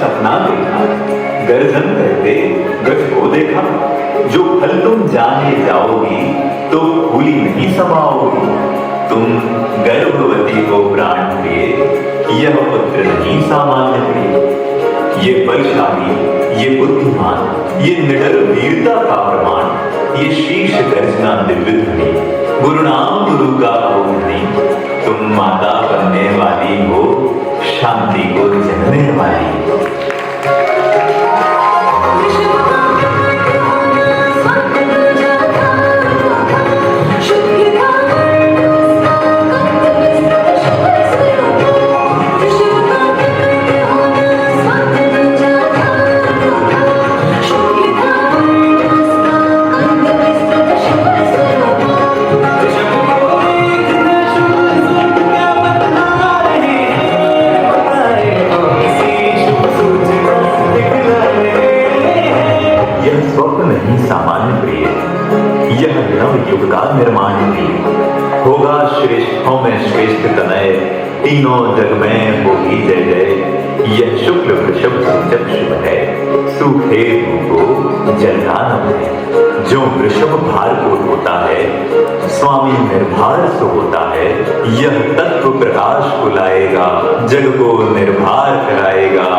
सपना देखा, गर्जन करते गज को देखा। जो फल तुम जाने जाओगी तो फूली नहीं समाओगी। तुम गर्भवती को प्राण दिए, यह पुत्र नहीं सामान्य प्रिय। ये बलशाली, ये बुद्धिमान, ये निडर वीरता का प्रमाण, ये शीश गर्जना दिव्य ध्वनि, गुरु नाम गुरु का हो धनी। तुम माता बनने वाली हो, शांति को जन्मने वाली। सामान्य प्रिय, यह नव युग का निर्माण भी होगा। श्रेष्ठों में श्रेष्ठ तनय, तीनों जग में होगी जय जय। यह शुक्ल वृषभ सूचक शुभ है, सूखे को जलदानव है। जो वृषभ भारपूर होता है, स्वामी निर्भर सो होता है। यह तत्व प्रकाश को लाएगा, जग को निर्भर कराएगा।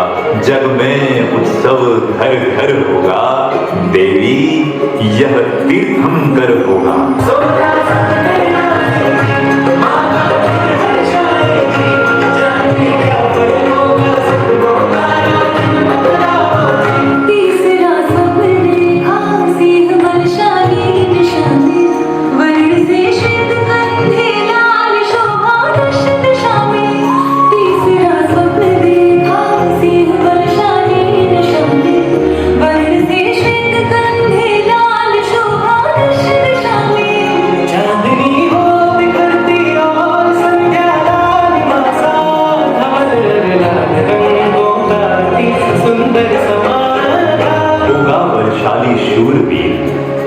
जग में उत्सव घर घर होगा, देवी यह तीर्थंकर होगा।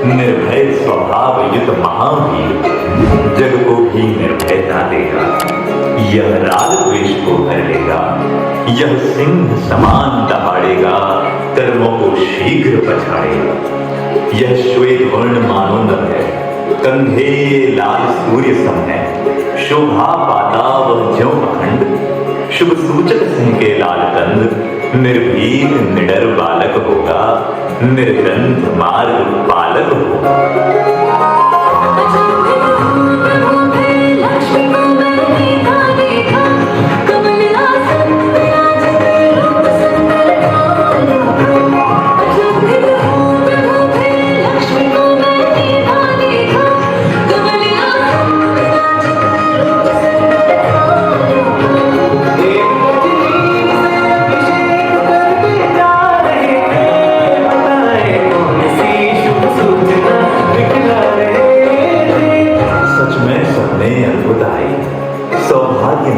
निर्भय स्वभाव युत महावीर, जग को भी निर्भयता देगा। यह राग द्वेष को हर लेगा, यह सिंह समान दहाड़ेगा, कर्मों को शीघ्र पछाड़ेगा। यह श्वेत वर्ण मानो नभ है, कंधे लाल सूर्य सम है। शोभा पाता वह ज्यों अखंड, शुभ सूचक सिंह के लाल कंद। निर्भीक निडर बालक होगा, निर्ग्रंथ मार्ग पालक होगा।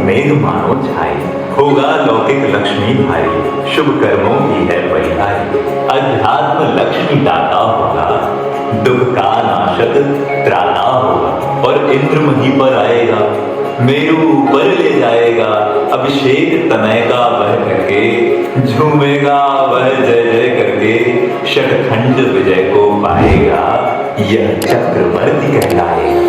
मेघ मानो छाई, होगा लौकिक लक्ष्मी भारी। शुभ कर्मों की है परिहारी, अध्यात्म लक्ष्मी दाता होगा। दुख का नाशक त्राता होगा, और इंद्र मही पर आएगा, मेरू ऊपर ले जाएगा। अभिषेक तनय का वह करके, झूमेगा वह जय जय करके। षटखंड विजय को पाएगा, यह चक्रवर्ती कहलाएगा।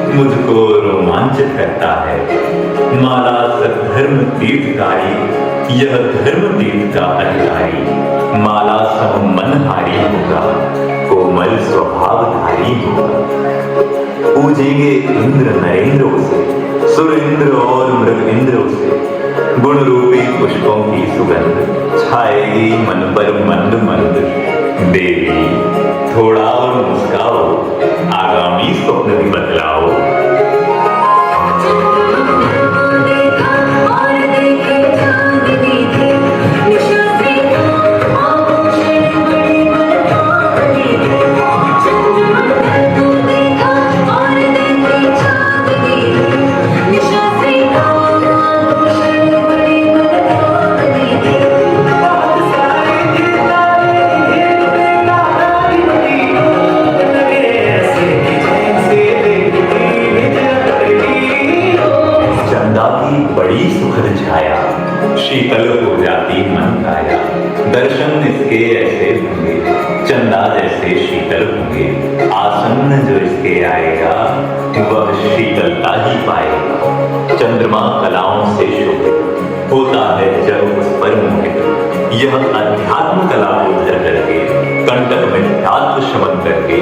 मुझको रोमांचित करता है माला सद्धर्म तीर्थकारी, यह धर्म तीर्थ का अधिकारी। माला सम मनहारी होगा, कोमल स्वभावधारी होगा। पूजेंगे इंद्र नरेंद्रों से, सुरेंद्र और मृग इंद्रों से। गुण रूपी पुष्पों की सुगंध छाएगी मन पर मंद मंद। देवी थोड़ा और मुस्काओ, आगामी स्वप्न भी बदलाओ। बड़ी सुखद छाया, शीतल हो जाती मन काया। दर्शन इसके ऐसे होंगे, चंदा जैसे शीतल होंगे। आसन्न जो इसके आएगा, वह शीतलता ही पाएगा। चंद्रमा कलाओं से शोभित होता है जब उस पर मोहित। यह अध्यात्म कला को धर करके, कंटक में धातु शमन करके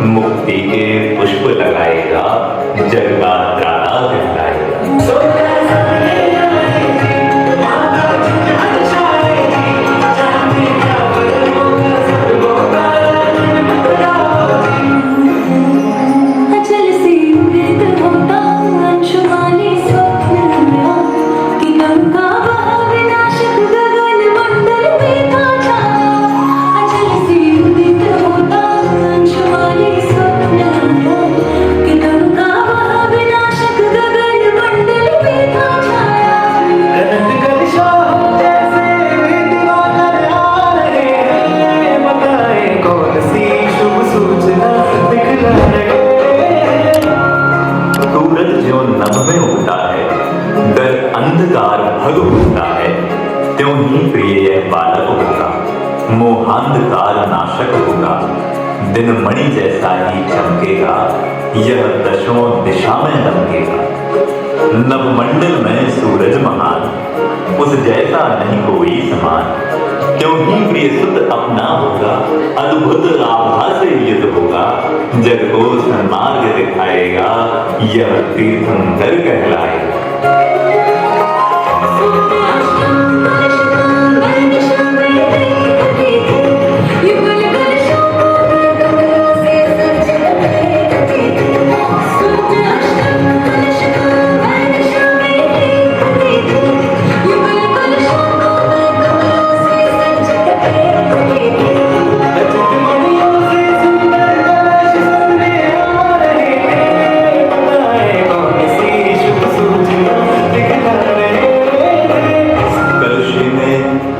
मुक्ति के पुष्प लगाएगा, जग का त्राता कहलाएगा। अंधकार भग होता है, त्यों ही प्रिय यह बालक होगा। मोहांधकार नाशक होगा, दिन मणि जैसा ही चमकेगा। यह दशों दिशा में दमकेगा। नवमंडल में सूरज महान, उस जैसा नहीं कोई समान। क्यों ही प्रिय सुत अपना होगा, अद्भुत आभा से युक्त होगा। जग को सन्मार्ग दिखाएगा, यह तीर्थंकर कहलाएगा।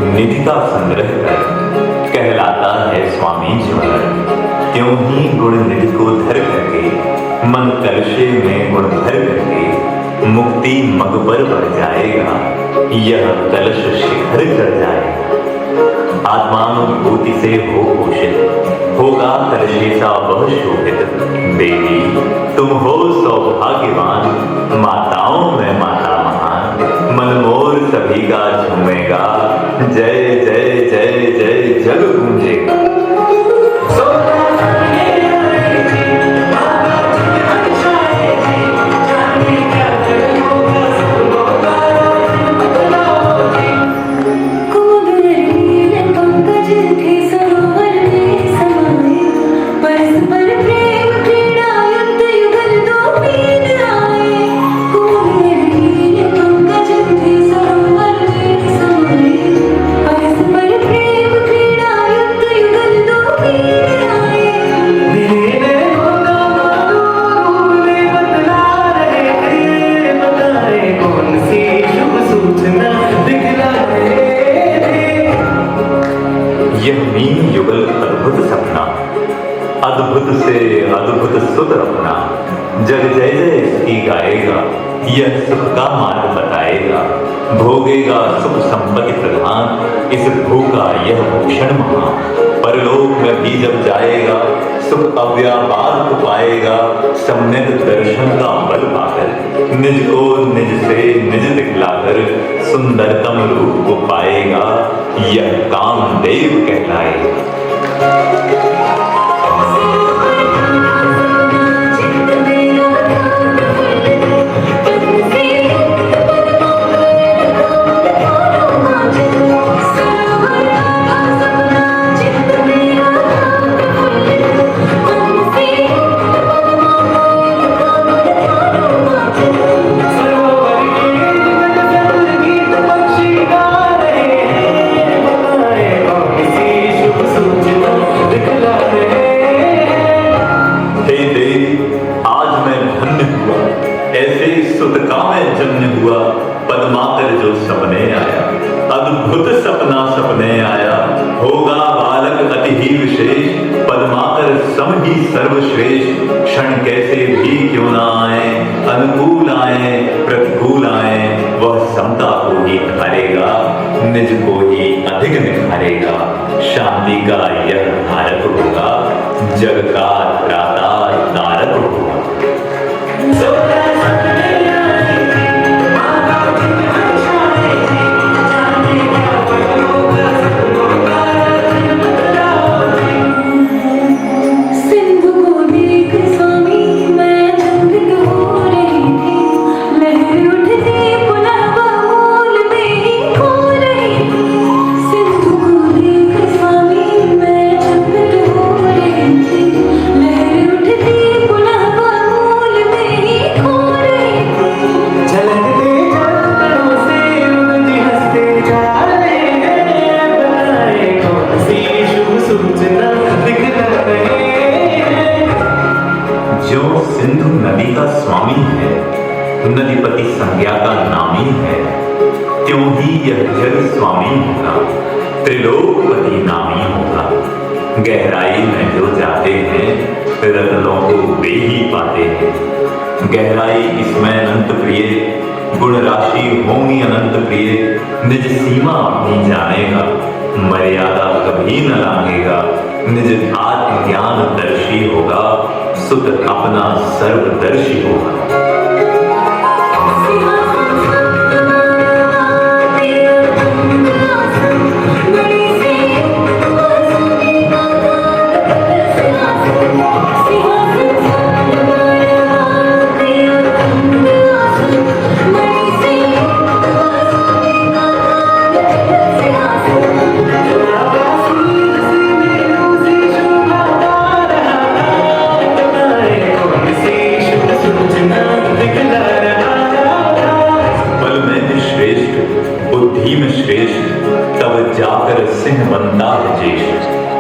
निधि का संग्रह कर कहलाता है स्वामी ज्वलर। क्यों ही गुण निधि को धर करके, मन कलशे में गुण भर करके मुक्ति मग पर बढ़ जाएगा। यह कलश शिखर चढ़ जाएगा। आत्मानुभूति से हो पोषित होगा कलशे सा वह शोभित। देवी तुम हो सौभाग्यवान, माताओं में माता महान। मनमोर सभी का झूमेगा, जय जय जय जय जग गूंजेगा। यह मीन युगल अद्भुत सपना, अद्भुत से अद्भुत सुत अपना। जग जय जय इसकी गाएगा, यह सुख का मार्ग बताएगा। भोगेगा सुख संपत्ति प्रधान, इस भूखा यह भूषण महान। परलोक में भी जब जाएगा, सुख अव्यापार को पाएगा। सम्यक दर्शन का बल पाकर, निज को निज से निज दिखलाकर सुंदरतम रूप को पाएगा। यह कामदेव कहलाएगा। पद्माकर जो सपने आया, अद्भुत सपना सपने आया। होगा बालक अति ही विशेष, पद्माकर सम ही सर्वश्रेष्ठ। क्षण कैसे भी क्यों ना आए, अनुकूल आए प्रतिकूल आए, वह समता को ही धारेगा, निज को ही अधिक निखारेगा। शांति का यह धारक होगा, जग का त्राता तारक होगा। सिंधु नदी का स्वामी है, नदीपति संज्ञा का नामी है, त्यों ही यह जग स्वामी होगा, त्रिलोकपति नामी होगा। गहराई में जो जाते हैं, रत्नों को वे ही पाते हैं। गहराई इसमें अनंत प्रिय, गुण राशि होंगी अनंत प्रिय। निज सीमा अपनी जानेगा, मर्यादा कभी न लांघेगा। निज आत्म ज्ञान दर्शी होगा, सुत अपना सर्वदर्शी होगा।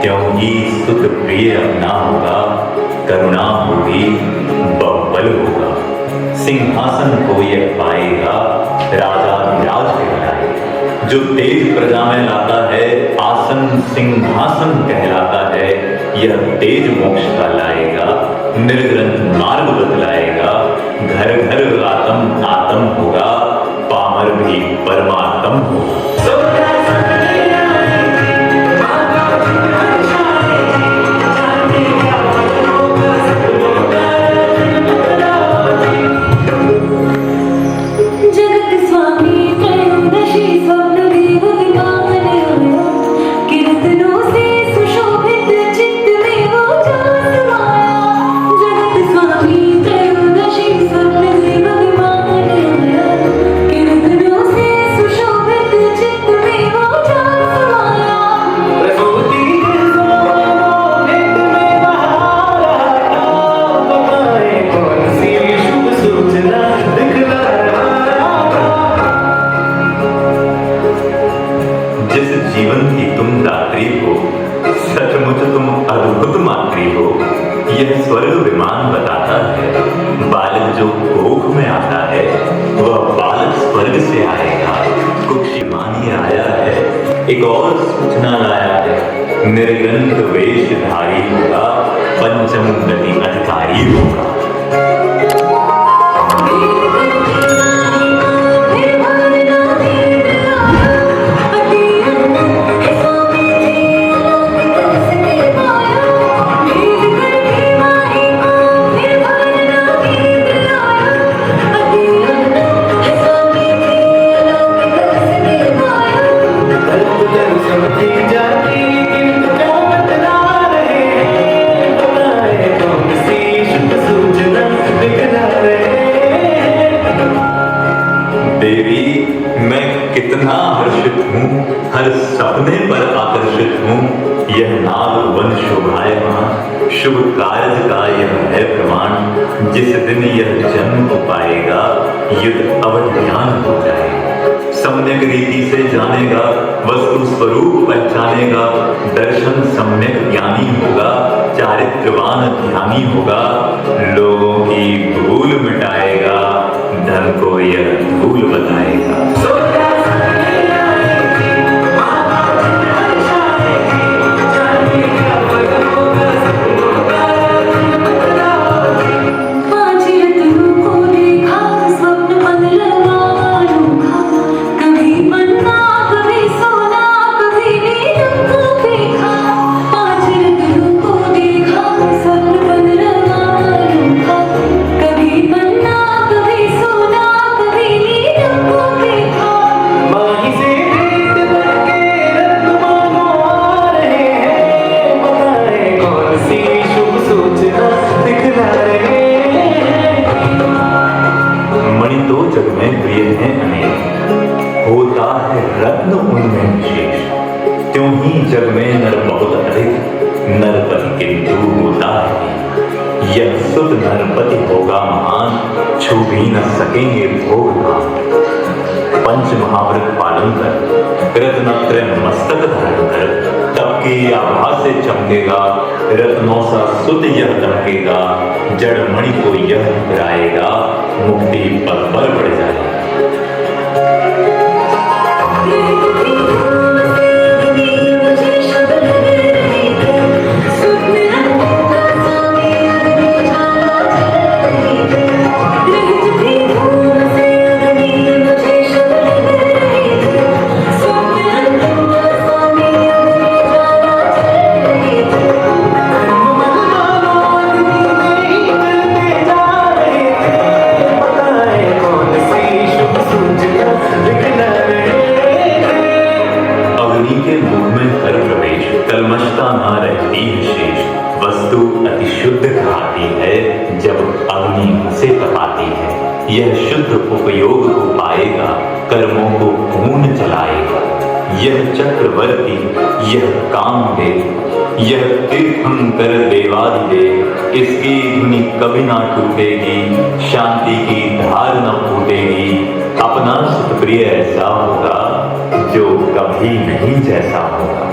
क्योंकि सुत प्रिय अपना होगा, करुणा होगी बब्बल होगा। सिंहासन को यह पाएगा, राजा विराज कहलाए। जो तेज प्रजा में लाता है, आसन सिंहासन कहलाता है। यह तेज मोक्ष का लाएगा, निर्ग्रंथ मार्ग बतलाएगा। घर घर आत्म आत्म होगा, पामर भी परमात्म होगा। यह स्वर्ग विमान बताता है। बालक जो कोख में आता है, वह बालक स्वर्ग से आएगा। कुछ विमान आया है, एक और सूचना लाया है। निर्ग्रंथ वेशधारी होगा, पंचम गति अधिकारी होगा। कितना हर्षित हूँ, हर सपने पर आकर्षित हूँ। यह नाग वन शोभायमान, शुभ कार्य का यह है प्रमाण। जिस दिन यह जन्म पाएगा, युद्ध अवध्यान हो जाएगा। सम्यक रीति से जानेगा, वस्तु स्वरूप पहचानेगा। दर्शन सम्यक ज्ञानी होगा, चारित्रवान ध्यानी होगा। लोगों की भूल मिटाएगा, धन को यह भूल बताएगा। पांच रत्नों को देखा, स्वप्न मन लगा अनोखा। जग में प्रिय हैं अनेक, होता है रत्न उनमें विशेष। त्यों ही जग में नर बहुत अधिक, नरपति किंतु होता है। यह सुत नरपति होगा महान, छू भी न सकेंगे भोग धाम। पंच महाव्रत पालन कर, रत्नत्रय मस्तक धारण कर, तब की आभा से चमकेगा, रत्नों सा सुत यह दमकेगा। जड़ मणि को यह ठुकराएगा, मुक्ति पद पर बढ़ जाएगा। कलमशता ना रहती है शेष, वस्तु अति शुद्ध कहलाती है जब अग्नि से तपाती है। यह शुद्ध उपयोग को पाएगा, कर्मों को खून चलाएगा। यह चक्रवर्ती, यह कामदेव, यह तीर्थंकर देवादिदेव, इसकी धुनि कभी ना टूटेगी, शांति की धार न फूटेगी। अपना सुख प्रिय ऐसा होगा जो कभी नहीं जैसा होगा।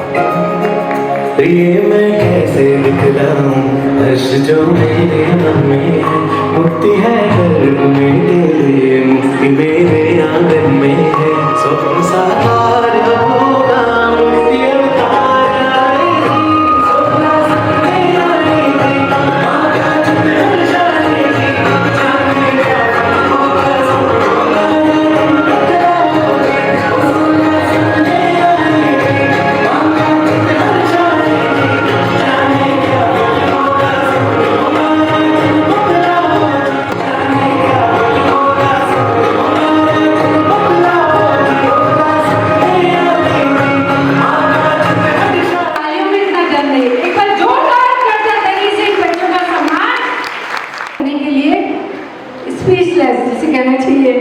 प्रिय मैं कैसे दिखलाऊं, हर्ष जो मेरे मन में है। मुक्ति है गर्भ में तेरे, मुक्ति मेरे आंगन में है। स्वप्न साकार होगा, मुक्ति अवतार आएगी। स्वप्न सपने आएगी, माँ का चित्र जाएगी। जाने क्या होगा, होगा स्वप्न सपने आएगी, माँ का चित्र जाएगी। जाने क्या होगा, तालियों में इतना दम नहीं। एक बार जोरदार करते तरीके से इन बच्चों का सम्मान करने के लिए स्पीचलेस जिसे कहना चाहिए।